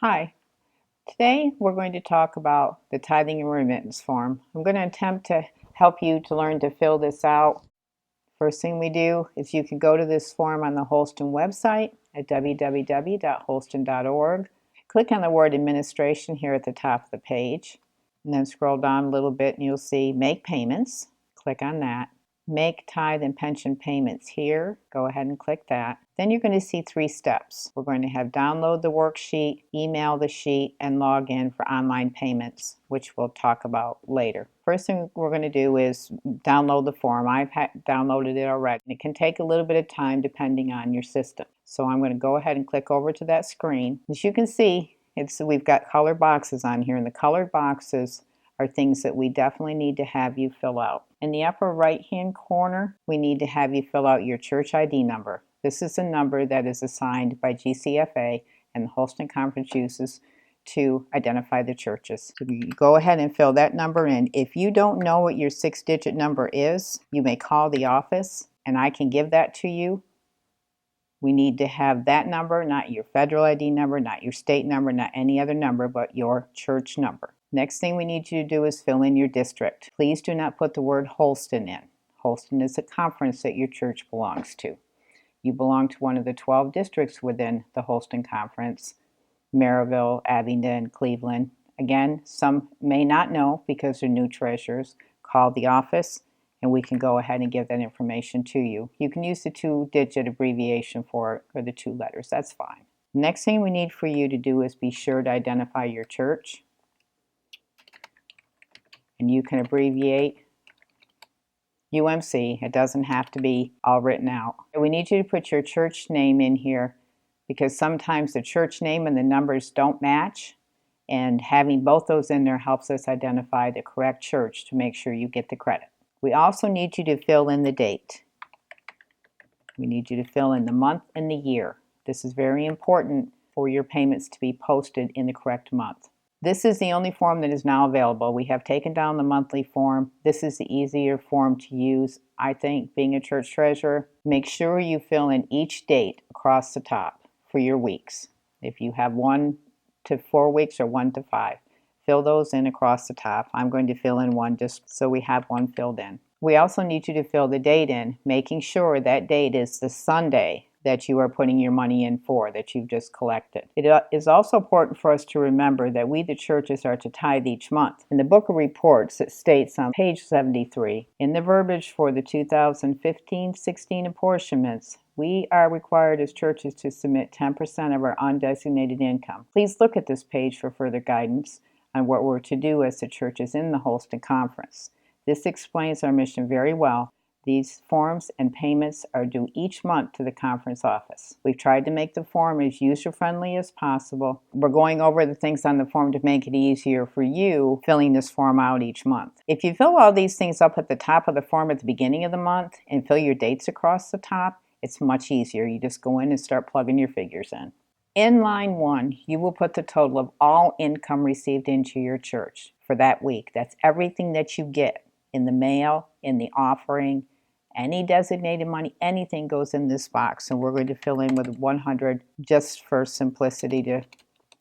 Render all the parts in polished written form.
Hi, today we're going to talk about the tithing and remittance form. I'm going to attempt to help you to learn to fill this out. First thing we do is you can go to this form on the Holston website at www.holston.org. Click on the word administration here at the top of the page, and then scroll down a little bit and you'll see make payments. Click on that. Make tithe and pension payments here. Go ahead and click that. Then you're going to see 3 steps. We're going to have download the worksheet, email the sheet, and log in for online payments, which we'll talk about later. First thing we're going to do is download the form. I've downloaded it already. It can take a little bit of time depending on your system. So I'm going to go ahead and click over to that screen. As you can see, we've got colored boxes on here, and the colored boxes are things that we definitely need to have you fill out. In the upper right hand corner, we need to have you fill out your church ID number. This is a number that is assigned by GCFA and the Holston Conference uses to identify the churches. So you go ahead and fill that number in. If you don't know what your 6-digit number is, you may call the office and I can give that to you. We need to have that number, not your federal ID number, not your state number, not any other number, but your church number. Next thing we need you to do is fill in your district. Please do not put the word Holston in. Holston is a conference that your church belongs to. You belong to one of the 12 districts within the Holston Conference: Maryville, Abingdon, Cleveland. Again, some may not know because they're new treasurers. Call the office and we can go ahead and give that information to you. You can use the 2-digit abbreviation for it, or the 2 letters. That's fine. Next thing we need for you to do is be sure to identify your church. And you can abbreviate UMC. It doesn't have to be all written out. We need you to put your church name in here because sometimes the church name and the numbers don't match, and having both those in there helps us identify the correct church to make sure you get the credit. We also need you to fill in the date. We need you to fill in the month and the year. This is very important for your payments to be posted in the correct month. This is the only form that is now available. We have taken down the monthly form. This is the easier form to use, I think, being a church treasurer. Make sure you fill in each date across the top for your weeks. If you have 1 to 4 weeks or 1 to 5, fill those in across the top. I'm going to fill in 1 just so we have 1 filled in. We also need you to fill the date in, making sure that date is the Sunday that you are putting your money in for, that you've just collected. It is also important for us to remember that we, the churches, are to tithe each month. In the Book of Reports, it states on page 73, in the verbiage for the 2015-16 apportionments, we are required as churches to submit 10% of our undesignated income. Please look at this page for further guidance on what we're to do as the churches in the Holston Conference. This explains our mission very well. These forms and payments are due each month to the conference office. We've tried to make the form as user-friendly as possible. We're going over the things on the form to make it easier for you filling this form out each month. If you fill all these things up at the top of the form at the beginning of the month and fill your dates across the top, it's much easier. You just go in and start plugging your figures in. In line 1, you will put the total of all income received into your church for that week. That's everything that you get in the mail, in the offering, any designated money, anything goes in this box. And we're going to fill in with 100 just for simplicity to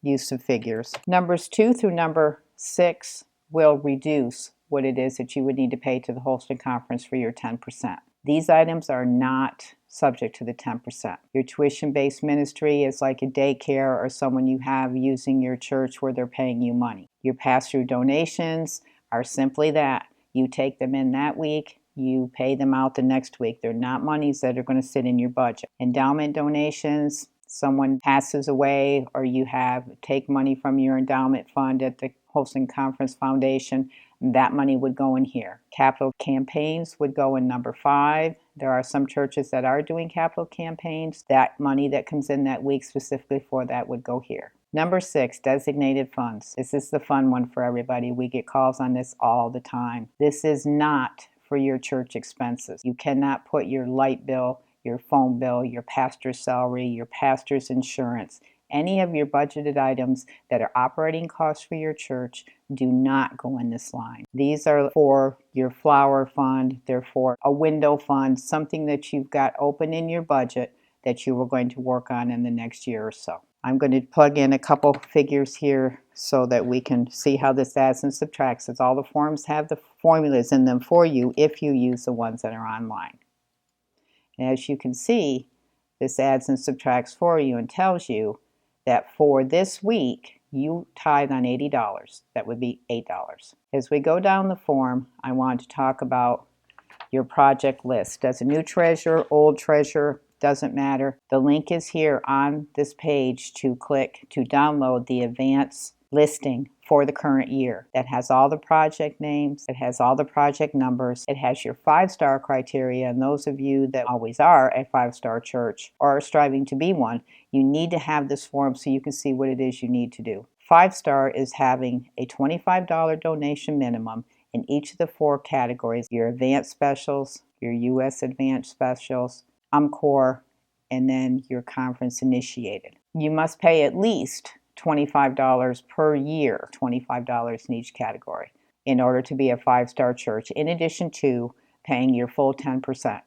use some figures. Numbers 2 through number 6 will reduce what it is that you would need to pay to the Holston Conference for your 10%. These items are not subject to the 10%. Your tuition-based ministry is like a daycare or someone you have using your church where they're paying you money. Your pass-through donations are simply that. You take them in that week, you pay them out the next week. They're not monies that are going to sit in your budget. Endowment donations, someone passes away or you take money from your endowment fund at the Holston Conference Foundation, that money would go in here. Capital campaigns would go in number 5. There are some churches that are doing capital campaigns. That money that comes in that week specifically for that would go here. Number 6, designated funds. This is the fun one for everybody. We get calls on this all the time. This is not for your church expenses. You cannot put your light bill, your phone bill, your pastor's salary, your pastor's insurance, any of your budgeted items that are operating costs for your church do not go in this line. These are for your flower fund. They're for a window fund, something that you've got open in your budget that you were going to work on in the next year or so. I'm going to plug in a couple figures here so that we can see how this adds and subtracts, as all the forms have the formulas in them for you if you use the ones that are online. And as you can see, this adds and subtracts for you and tells you that for this week, you tithe on $80. That would be $8. As we go down the form, I want to talk about your project list. Does a new treasurer, old treasurer, doesn't matter. The link is here on this page to click to download the advance listing for the current year. That has all the project names, it has all the project numbers, it has your 5-star criteria, and those of you that always are a 5-star church or are striving to be one, you need to have this form so you can see what it is you need to do. 5-star is having a $25 donation minimum in each of the 4 categories: your advanced specials, your U.S. advanced specials, UMCOR, and then your conference initiated. You must pay at least $25 per year, $25 in each category, in order to be a 5-star church, in addition to paying your full 10%.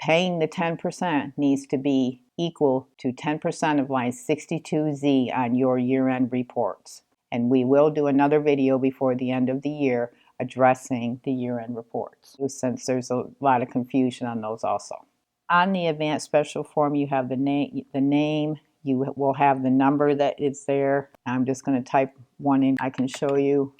Paying the 10% needs to be equal to 10% of line 62Z on your year-end reports. And we will do another video before the end of the year addressing the year-end reports, since there's a lot of confusion on those also. On the advanced special form, you have the name, you will have the number that is there. I'm just going to type one in, I can show you.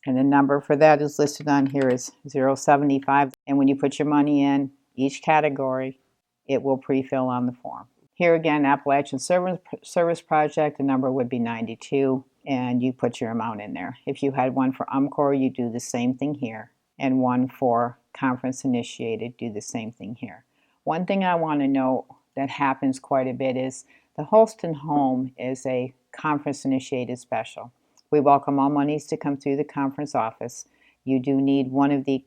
And the number for that is listed on here is 075. And when you put your money in each category, it will pre-fill on the form. Here again, Appalachian Service Project, the number would be 92, and you put your amount in there. If you had one for UMCOR, you do the same thing here. And one for Conference Initiated, do the same thing here. One thing I want to note that happens quite a bit is the Holston Home is a Conference Initiated special. We welcome all monies to come through the conference office. You do need one of the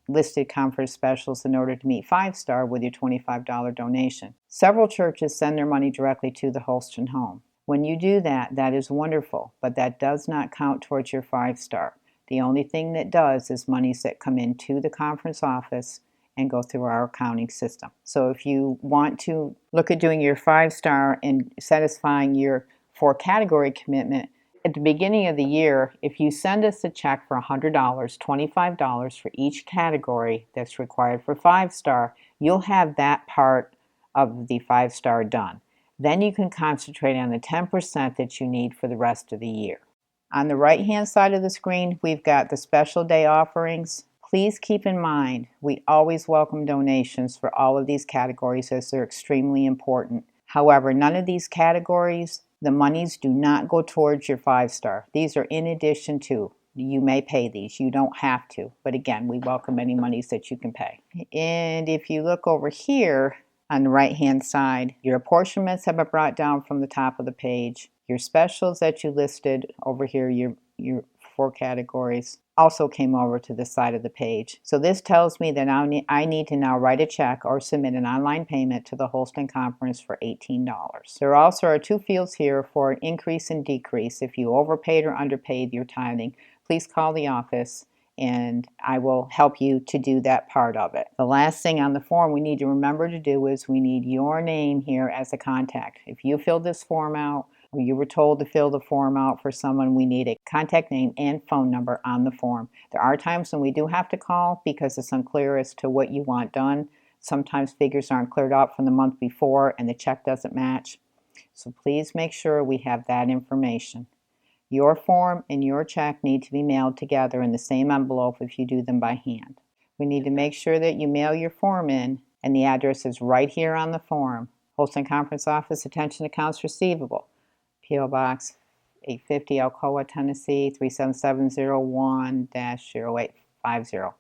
listed conference specials in order to meet 5-star with your $25 donation. Several churches send their money directly to the Holston Home. When you do that, that is wonderful, but that does not count towards your 5-star. The only thing that does is monies that come into the conference office and go through our accounting system. So if you want to look at doing your 5-star and satisfying your 4-category commitment, at the beginning of the year, if you send us a check for $100, $25 for each category that's required for 5-star, you'll have that part of the 5-star done. Then you can concentrate on the 10% that you need for the rest of the year. On the right-hand side of the screen, we've got the special day offerings. Please keep in mind, we always welcome donations for all of these categories as they're extremely important. However, none of these categories, the monies do not go towards your 5-star. These are in addition to. You may pay these. You don't have to. But again, we welcome any monies that you can pay. And if you look over here on the right-hand side, your apportionments have been brought down from the top of the page. Your specials that you listed over here, your 4 categories, also came over to the side of the page. So this tells me that I need to now write a check or submit an online payment to the Holston Conference for $18. There also are 2 fields here for an increase and decrease. If you overpaid or underpaid your tithing, please call the office and I will help you to do that part of it. The last thing on the form we need to remember to do is we need your name here as a contact. If you fill this form out, or you were told to fill the form out for someone, we need a contact name and phone number on the form. There are times when we do have to call because it's unclear as to what you want done. Sometimes figures aren't cleared out from the month before and the check doesn't match. So please make sure we have that information. Your form and your check need to be mailed together in the same envelope if you do them by hand. We need to make sure that you mail your form in and the address is right here on the form. Holston Conference Office, Attention Accounts Receivable. P.O. Box 850, Alcoa, Tennessee 37701-0850.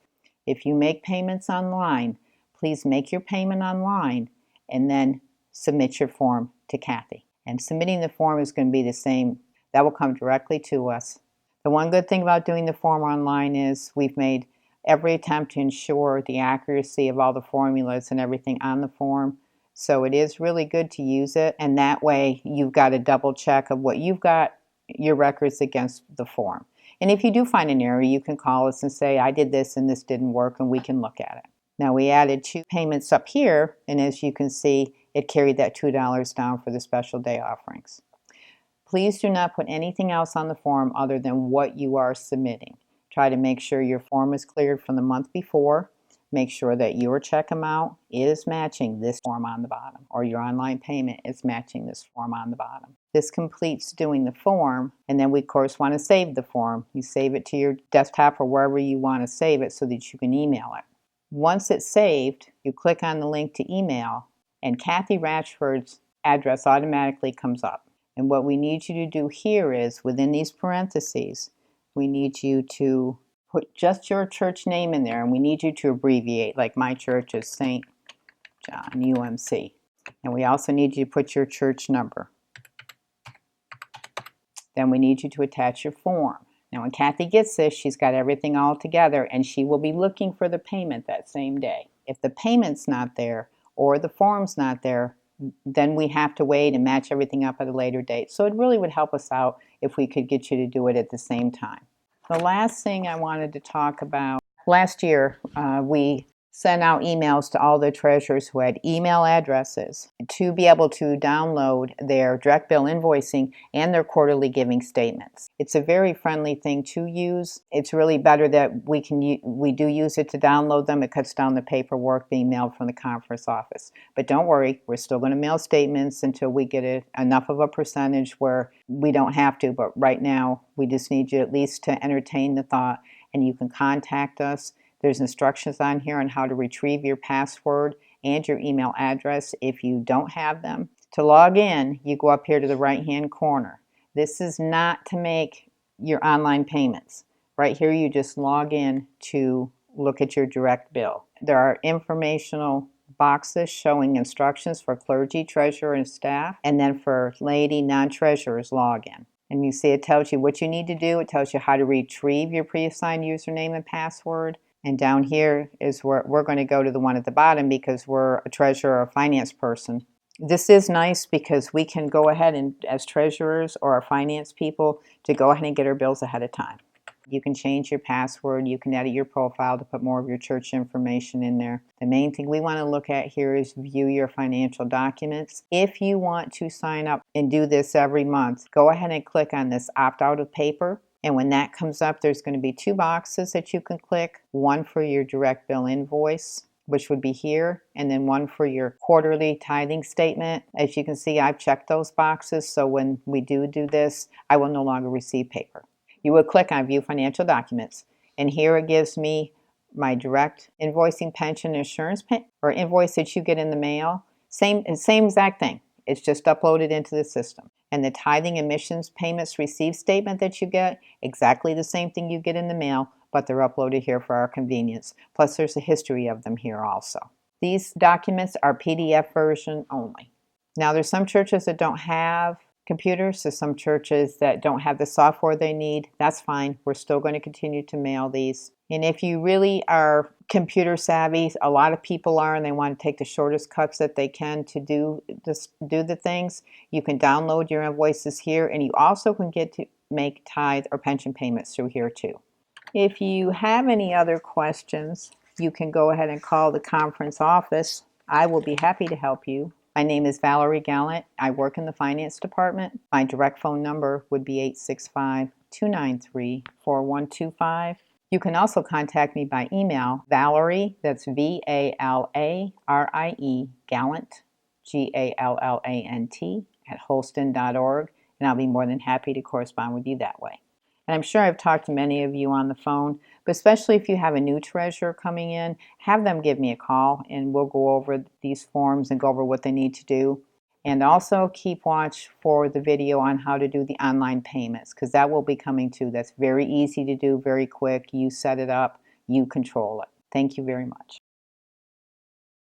If you make payments online, please make your payment online and then submit your form to Kathy. And submitting the form is going to be the same. That will come directly to us. The one good thing about doing the form online is we've made every attempt to ensure the accuracy of all the formulas and everything on the form. So it is really good to use it, and that way you've got a double check of what you've got, your records against the form. And if you do find an error, you can call us and say, I did this and this didn't work, and we can look at it. Now we added 2 payments up here, and as you can see, it carried that $2 down for the special day offerings. Please do not put anything else on the form other than what you are submitting. Try to make sure your form is cleared from the month before. Make sure that your check amount is matching this form on the bottom, or your online payment is matching this form on the bottom. This completes doing the form, and then we of course want to save the form. You save it to your desktop or wherever you want to save it so that you can email it. Once it's saved, you click on the link to email, and Kathy Ratchford's address automatically comes up. And what we need you to do here is, within these parentheses, we need you to put just your church name in there, and we need you to abbreviate, like my church is St. John UMC. And we also need you to put your church number. Then we need you to attach your form. Now when Kathy gets this, she's got everything all together, and she will be looking for the payment that same day. If the payment's not there or the form's not there, then we have to wait and match everything up at a later date. So it really would help us out if we could get you to do it at the same time. The last thing I wanted to talk about, last year we sent out emails to all the treasurers who had email addresses to be able to download their direct bill invoicing and their quarterly giving statements. It's a very friendly thing to use. It's really better that we do use it to download them. It cuts down the paperwork being mailed from the conference office. But don't worry, we're still going to mail statements until we get enough of a percentage where we don't have to. But right now, we just need you at least to entertain the thought, and you can contact us. There's instructions on here on how to retrieve your password and your email address if you don't have them. To log in, you go up here to the right-hand corner. This is not to make your online payments. Right here, you just log in to look at your direct bill. There are informational boxes showing instructions for clergy, treasurer, and staff, and then for laity, non-treasurers, login. And you see it tells you what you need to do. It tells you how to retrieve your pre-assigned username and password. And down here is where we're going to go to the one at the bottom because we're a treasurer or a finance person. This is nice because we can go ahead and, as treasurers or our finance people, to go ahead and get our bills ahead of time. You can change your password, you can edit your profile to put more of your church information in there. The main thing we want to look at here is view your financial documents. If you want to sign up and do this every month, go ahead and click on this opt out of paper. And when that comes up, there's going to be two boxes that you can click. One for your direct bill invoice, which would be here, and then one for your quarterly tithing statement. As you can see, I've checked those boxes, so when we do this, I will no longer receive paper. You would click on View Financial Documents, and here it gives me my direct invoicing, pension, insurance, or invoice that you get in the mail. Same exact thing. It's just uploaded into the system. And the tithing and missions payments received statement that you get, exactly the same thing you get in the mail, but they're uploaded here for our convenience. Plus there's a history of them here also. These documents are PDF version only. Now there's some churches that don't have computers, so some churches that don't have the software they need. That's fine. We're still going to continue to mail these. And if you really are computer savvy, a lot of people are, and they want to take the shortest cuts that they can to do the things, you can download your invoices here, and you also can get to make tithe or pension payments through here too. If you have any other questions, you can go ahead and call the conference office. I will be happy to help you. My name is Valerie Gallant. I work in the finance department. My direct phone number would be 865-293-4125. You can also contact me by email, Valerie, that's Valarie, Gallant, Gallant, at holston.org, and I'll be more than happy to correspond with you that way. And I'm sure I've talked to many of you on the phone, but especially if you have a new treasurer coming in, have them give me a call and we'll go over these forms and go over what they need to do. And also keep watch for the video on how to do the online payments, because that will be coming too. That's very easy to do, very quick. You set it up, you control it. Thank you very much.